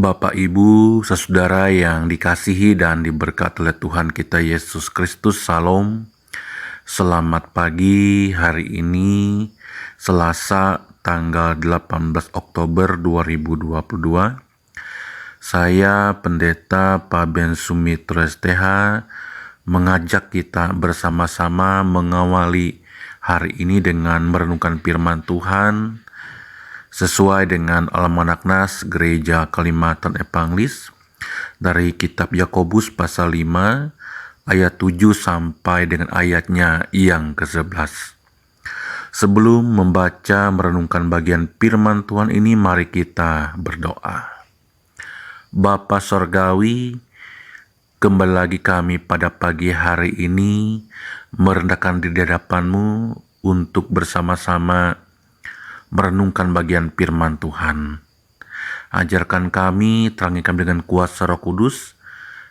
Bapak, Ibu, saudara yang dikasihi dan diberkati oleh Tuhan kita Yesus Kristus, Salam. Selamat pagi hari ini, Selasa tanggal 18 Oktober 2022. Saya Pendeta Paben Sumitro STH mengajak kita bersama-sama mengawali hari ini dengan merenungkan firman Tuhan sesuai dengan Almanak Nas Gereja Kalimantan Epanglis dari kitab Yakobus pasal 5 ayat 7 sampai dengan ayatnya yang ke-11. Sebelum membaca merenungkan bagian firman Tuhan ini, mari kita berdoa. Bapa Sorgawi, kembali lagi kami pada pagi hari ini merendahkan diri di hadapan-Mu untuk bersama-sama merenungkan bagian firman Tuhan. Ajarkan kami, terangi kami dengan kuasa Roh Kudus,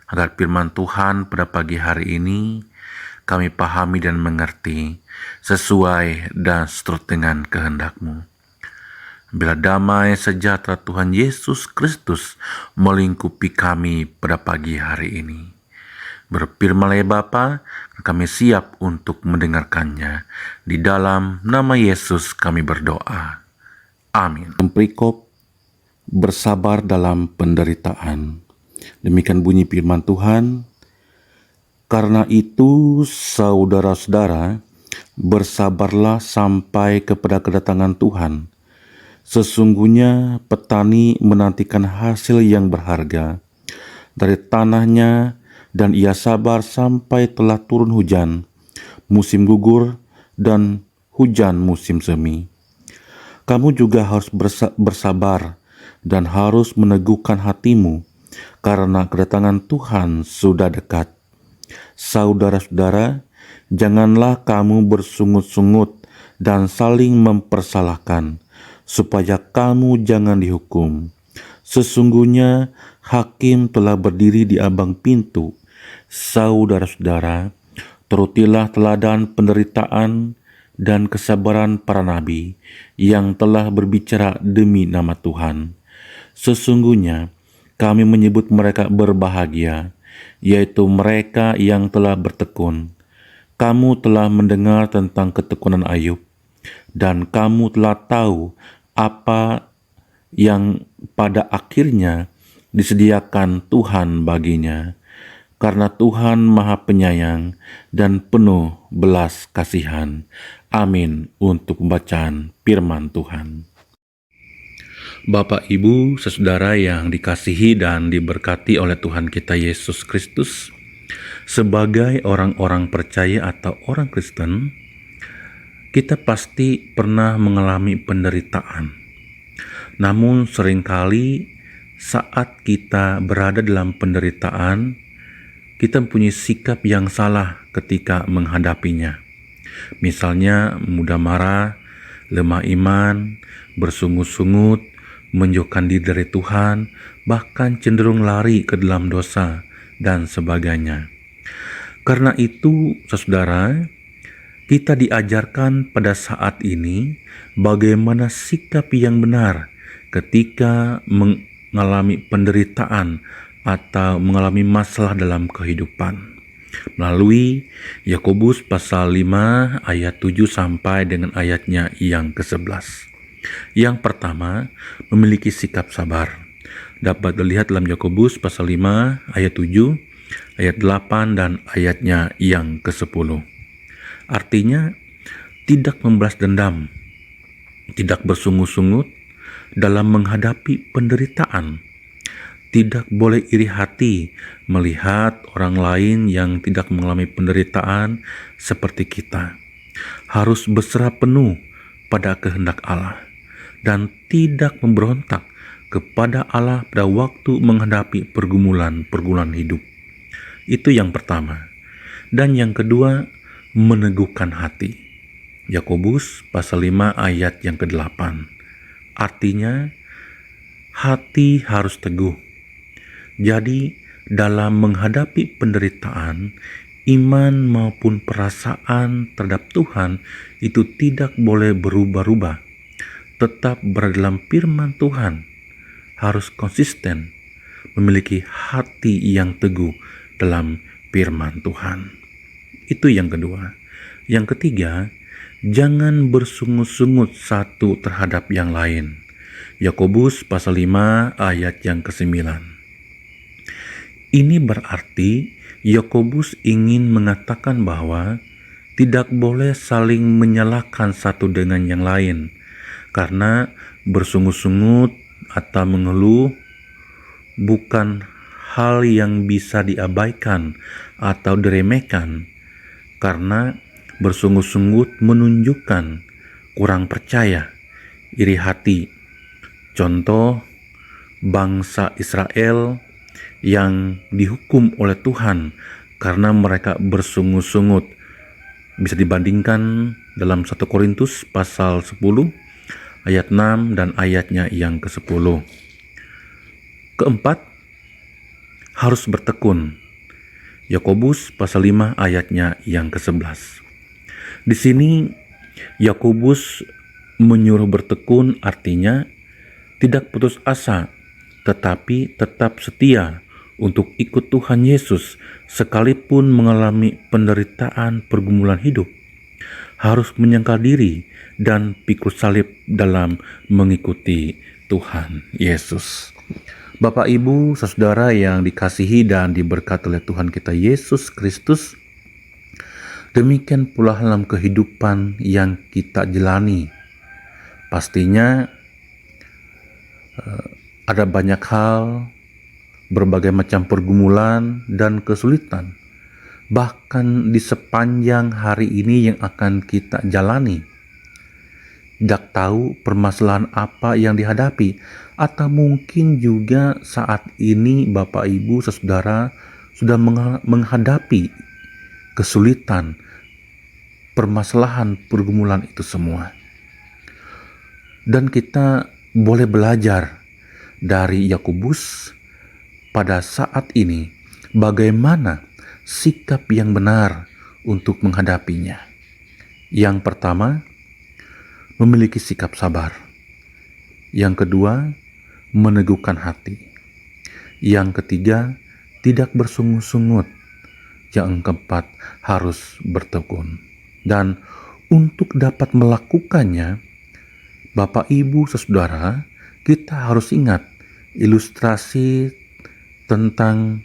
agar firman Tuhan pada pagi hari ini kami pahami dan mengerti sesuai dan seturut dengan kehendak-Mu. Bila damai sejahtera Tuhan Yesus Kristus melingkupi kami pada pagi hari ini. Berfirmanlah ya Bapa, kami siap untuk mendengarkannya. Di dalam nama Yesus kami berdoa. Amin. Perikop bersabar dalam penderitaan. Demikian bunyi firman Tuhan. Karena itu, saudara-saudara, bersabarlah sampai kepada kedatangan Tuhan. Sesungguhnya petani menantikan hasil yang berharga dari tanahnya, dan ia sabar sampai telah turun hujan, musim gugur, dan hujan musim semi. Kamu juga harus bersabar dan harus meneguhkan hatimu, karena kedatangan Tuhan sudah dekat. Saudara-saudara, janganlah kamu bersungut-sungut dan saling mempersalahkan, supaya kamu jangan dihukum. Sesungguhnya hakim telah berdiri di ambang pintu. Saudara-saudara, turutilah teladan penderitaan dan kesabaran para nabi yang telah berbicara demi nama Tuhan. Sesungguhnya kami menyebut mereka berbahagia, yaitu mereka yang telah bertekun. Kamu telah mendengar tentang ketekunan Ayub, dan kamu telah tahu apa yang pada akhirnya disediakan Tuhan baginya. Karena Tuhan Maha Penyayang dan penuh belas kasihan. Amin. Untuk pembacaan firman Tuhan. Bapak, Ibu, saudara yang dikasihi dan diberkati oleh Tuhan kita Yesus Kristus, sebagai orang-orang percaya atau orang Kristen, kita pasti pernah mengalami penderitaan. Namun seringkali saat kita berada dalam penderitaan, kita mempunyai sikap yang salah ketika menghadapinya. Misalnya mudah marah, lemah iman, bersungut-sungut, menjauhkan diri dari Tuhan, bahkan cenderung lari ke dalam dosa, dan sebagainya. Karena itu, saudara, kita diajarkan pada saat ini bagaimana sikap yang benar ketika mengalami penderitaan atau mengalami masalah dalam kehidupan. Melalui Yakobus pasal 5 ayat 7 sampai dengan ayatnya yang ke-11. Yang pertama, memiliki sikap sabar. Dapat dilihat dalam Yakobus pasal 5 ayat 7, ayat 8 dan ayatnya yang ke-10. Artinya, tidak membalas dendam, tidak bersungut-sungut dalam menghadapi penderitaan. Tidak boleh iri hati melihat orang lain yang tidak mengalami penderitaan seperti kita. Harus berserah penuh pada kehendak Allah dan tidak memberontak kepada Allah pada waktu menghadapi pergumulan hidup. Itu yang pertama. Dan yang kedua, meneguhkan hati. Yakobus pasal 5 ayat yang ke-8. Artinya, hati harus teguh. Jadi, dalam menghadapi penderitaan, iman maupun perasaan terhadap Tuhan itu tidak boleh berubah-ubah. Tetap berada dalam firman Tuhan, harus konsisten memiliki hati yang teguh dalam firman Tuhan. Itu yang kedua. Yang ketiga, jangan bersungut-sungut satu terhadap yang lain. Yakobus pasal 5 ayat yang ke-9. Ini berarti Yakobus ingin mengatakan bahwa tidak boleh saling menyalahkan satu dengan yang lain, karena bersungut-sungut atau mengeluh bukan hal yang bisa diabaikan atau diremehkan, karena bersungut-sungut menunjukkan kurang percaya, iri hati. Contoh, bangsa Israel yang dihukum oleh Tuhan karena mereka bersungut-sungut bisa dibandingkan dalam 1 Korintus pasal 10 ayat 6 dan ayatnya yang ke-10. Keempat, harus bertekun. Yakobus pasal 5 ayatnya yang ke-11. Di sini Yakobus menyuruh bertekun, artinya tidak putus asa, tetapi tetap setia untuk ikut Tuhan Yesus sekalipun mengalami penderitaan pergumulan hidup. Harus menyangkal diri dan pikul salib dalam mengikuti Tuhan Yesus. Bapak, Ibu, saudara yang dikasihi dan diberkati oleh Tuhan kita Yesus Kristus, demikian pula dalam kehidupan yang kita jalani. Pastinya ada banyak hal, berbagai macam pergumulan dan kesulitan, bahkan di sepanjang hari ini yang akan kita jalani. Tidak tahu permasalahan apa yang dihadapi, atau mungkin juga saat ini Bapak, Ibu, saudara sudah menghadapi kesulitan, permasalahan, pergumulan itu semua. Dan kita boleh belajar dari Yakobus pada saat ini bagaimana sikap yang benar untuk menghadapinya. Yang pertama, memiliki sikap sabar. Yang kedua, meneguhkan hati. Yang ketiga, tidak bersungut-sungut. Yang keempat, harus bertekun. Dan untuk dapat melakukannya, Bapak, Ibu, saudara, kita harus ingat ilustrasi tentang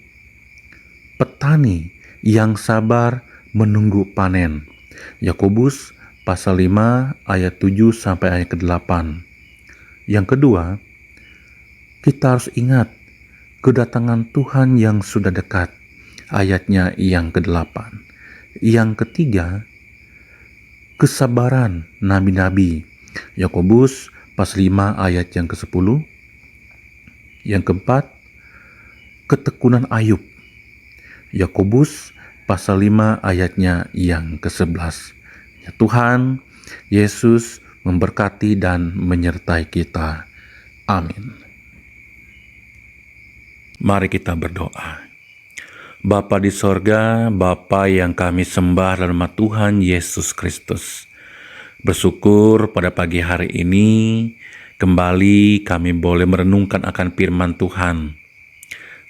petani yang sabar menunggu panen. Yakobus pasal 5 ayat 7 sampai ayat ke-8. Yang kedua, kita harus ingat kedatangan Tuhan yang sudah dekat. Ayatnya yang ke-8. Yang ketiga, kesabaran nabi-nabi. Yakobus pasal 5 ayat yang ke-10. Yang keempat, ketekunan Ayub. Yakobus pasal 5 ayatnya yang ke-11. Ya Tuhan Yesus memberkati dan menyertai kita. Amin. Mari kita berdoa. Bapa di sorga, Bapa yang kami sembah dalam nama Tuhan Yesus Kristus. Bersyukur pada pagi hari ini kembali kami boleh merenungkan akan firman Tuhan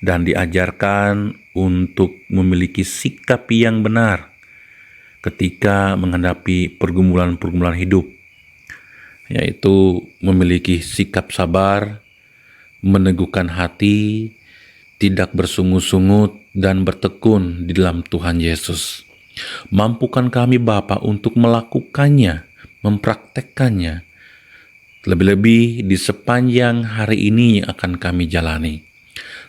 dan diajarkan untuk memiliki sikap yang benar ketika menghadapi pergumulan-pergumulan hidup, yaitu memiliki sikap sabar, meneguhkan hati, tidak bersungut-sungut, dan bertekun di dalam Tuhan Yesus. Mampukan kami Bapa untuk melakukannya, mempraktekkannya, lebih-lebih di sepanjang hari ini yang akan kami jalani.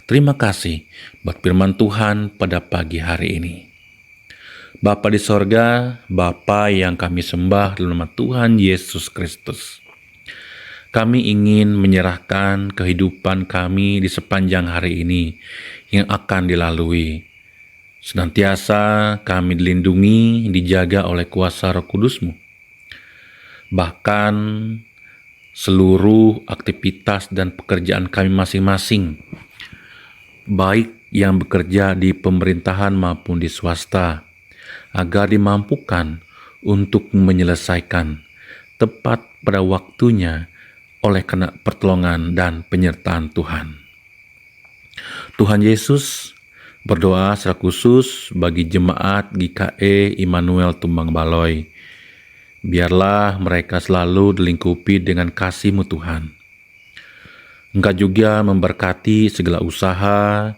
Terima kasih buat firman Tuhan pada pagi hari ini. Bapa di sorga, Bapa yang kami sembah dalam nama Tuhan Yesus Kristus. Kami ingin menyerahkan kehidupan kami di sepanjang hari ini yang akan dilalui. Senantiasa kami dilindungi, dijaga oleh kuasa Roh Kudus-Mu. Bahkan seluruh aktivitas dan pekerjaan kami masing-masing, baik yang bekerja di pemerintahan maupun di swasta, agar dimampukan untuk menyelesaikan tepat pada waktunya oleh karena pertolongan dan penyertaan Tuhan. Tuhan Yesus berdoa secara khusus bagi jemaat GKE Immanuel Tumbang Baloi. Biarlah mereka selalu dilingkupi dengan kasih-Mu Tuhan. Engkau juga memberkati segala usaha,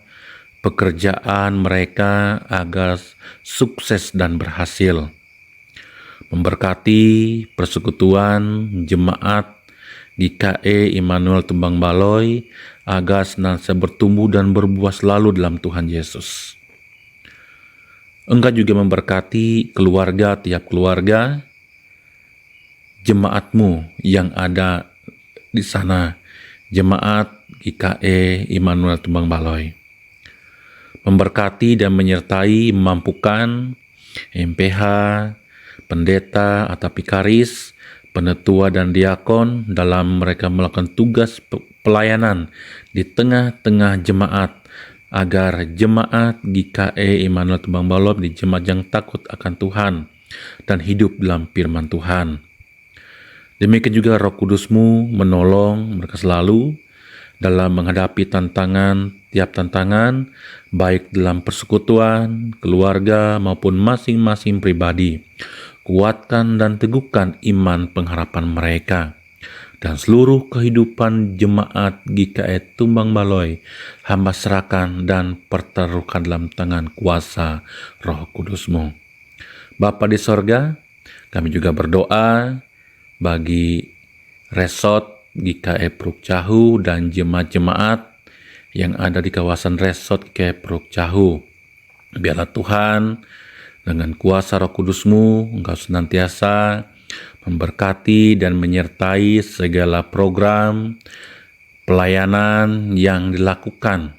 pekerjaan mereka agar sukses dan berhasil. Memberkati persekutuan jemaat GKE Immanuel Tumbang Baloi agar senantiasa bertumbuh dan berbuah selalu dalam Tuhan Yesus. Engkau juga memberkati keluarga, tiap keluarga, jemaat-Mu yang ada di sana, jemaat GKE Immanuel Tumbang Baloi. Memberkati dan menyertai, memampukan MPH, pendeta atau pikaris, penetua dan diakon dalam mereka melakukan tugas pelayanan di tengah-tengah jemaat, agar jemaat GKE Immanuel Tumbang Baloi di jemaat yang takut akan Tuhan dan hidup dalam firman Tuhan. Demikian juga Roh Kudus-Mu menolong mereka selalu dalam menghadapi tiap tantangan, baik dalam persekutuan, keluarga, maupun masing-masing pribadi. Kuatkan dan teguhkan iman pengharapan mereka, dan seluruh kehidupan jemaat GKE Tumbang Baloi hamba serahkan dan pertaruhkan dalam tangan kuasa Roh Kudus-Mu. Bapa di sorga, kami juga berdoa bagi resort GKE Pruk Cahu dan jemaat-jemaat yang ada di kawasan resort GKE Pruk Cahu. Biarlah Tuhan, dengan kuasa Roh Kudus-Mu, Engkau senantiasa memberkati dan menyertai segala program pelayanan yang dilakukan,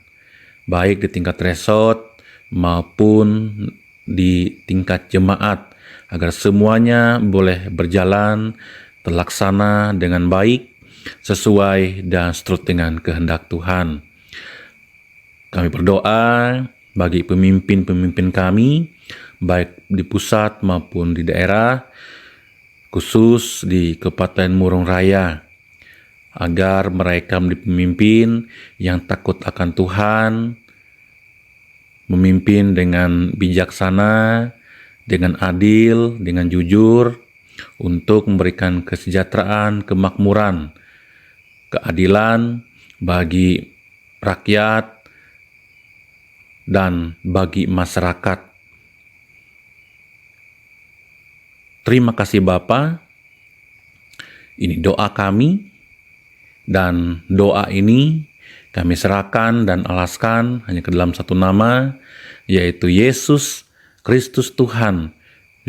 baik di tingkat resort maupun di tingkat jemaat, agar semuanya boleh berjalan terlaksana dengan baik, sesuai dan seturut dengan kehendak Tuhan. Kami berdoa bagi pemimpin-pemimpin kami, baik di pusat maupun di daerah, khusus di Kabupaten Murung Raya, agar mereka menjadi pemimpin yang takut akan Tuhan, memimpin dengan bijaksana, dengan adil, dengan jujur, untuk memberikan kesejahteraan, kemakmuran, keadilan bagi rakyat dan bagi masyarakat. Terima kasih Bapa. Ini doa kami, dan doa ini kami serahkan dan alaskan hanya ke dalam satu nama, yaitu Yesus Kristus Tuhan,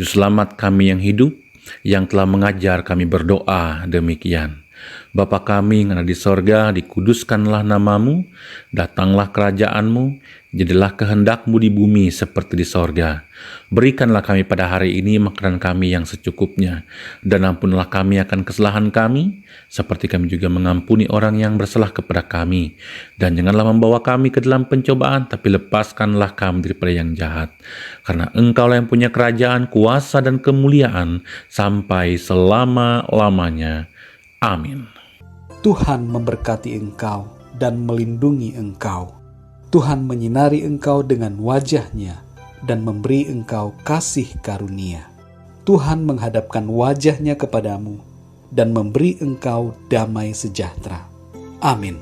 Juru Selamat kami yang hidup, yang telah mengajar kami berdoa demikian. Bapa kami yang ada di sorga, dikuduskanlah namamu, datanglah kerajaan-Mu, jadilah kehendak-Mu di bumi seperti di sorga. Berikanlah kami pada hari ini makanan kami yang secukupnya, dan ampunilah kami akan kesalahan kami, seperti kami juga mengampuni orang yang bersalah kepada kami. Dan janganlah membawa kami ke dalam pencobaan, tapi lepaskanlah kami daripada yang jahat. Karena Engkaulah yang punya kerajaan, kuasa, dan kemuliaan sampai selama-lamanya. Amin. Tuhan memberkati engkau dan melindungi engkau. Tuhan menyinari engkau dengan wajah-Nya dan memberi engkau kasih karunia. Tuhan menghadapkan wajah-Nya kepadamu dan memberi engkau damai sejahtera. Amin.